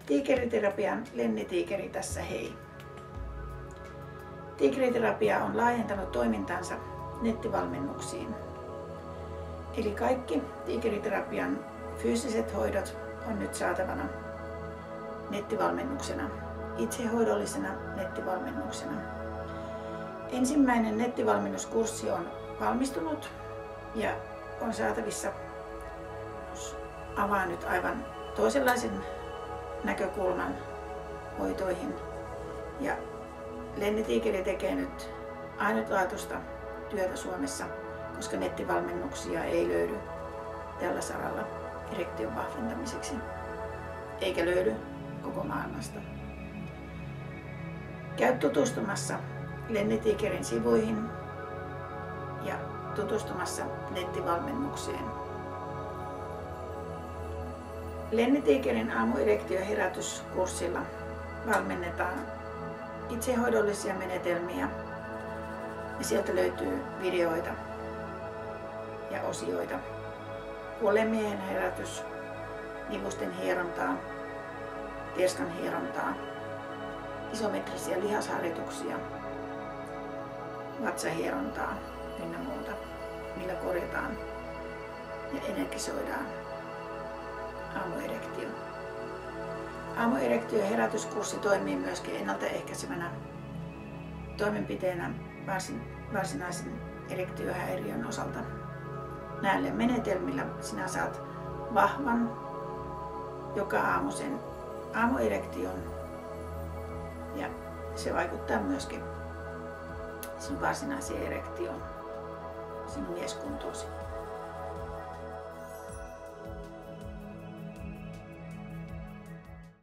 Tiikeriterapian Lenni Tiikeri tässä hei. Tiikeriterapia on laajentanut toimintansa nettivalmennuksiin. Eli kaikki tiikeriterapian fyysiset hoidot on nyt saatavana nettivalmennuksena, itsehoidollisena nettivalmennuksena. Ensimmäinen nettivalmennuskurssi on valmistunut ja on saatavissa. Avaan nyt aivan toisenlaisen näkökulman hoitoihin. Ja Lenni Tiikeri tekee nyt ainutlaatuista työtä Suomessa, koska nettivalmennuksia ei löydy tällä saralla erektion vahventamiseksi, eikä löydy koko maailmasta. Käy tutustumassa Lenni Tiikerin sivuihin ja tutustumassa nettivalmennukseen. Lenni Tiikerin aamuerektioherätyskurssilla valmennetaan itsehoidollisia menetelmiä ja sieltä löytyy videoita ja osioita. Kuolemiehen herätys, nivusten hierontaa, tieskan hierontaa, isometrisiä lihasharjoituksia, vatsahierontaa ynnä muuta, millä korjataan ja energisoidaan aamuerektio. Aamuerektio herätyskurssi toimii myöskin ennaltaehkäisevänä toimenpiteenä varsinaisen erektiohäiriön osalta. Näillä menetelmillä sinä saat vahvan joka aamuisen aamuerektion ja se vaikuttaa myöskin sinun varsinaiseen erektioon, sinun mieskuntoosi.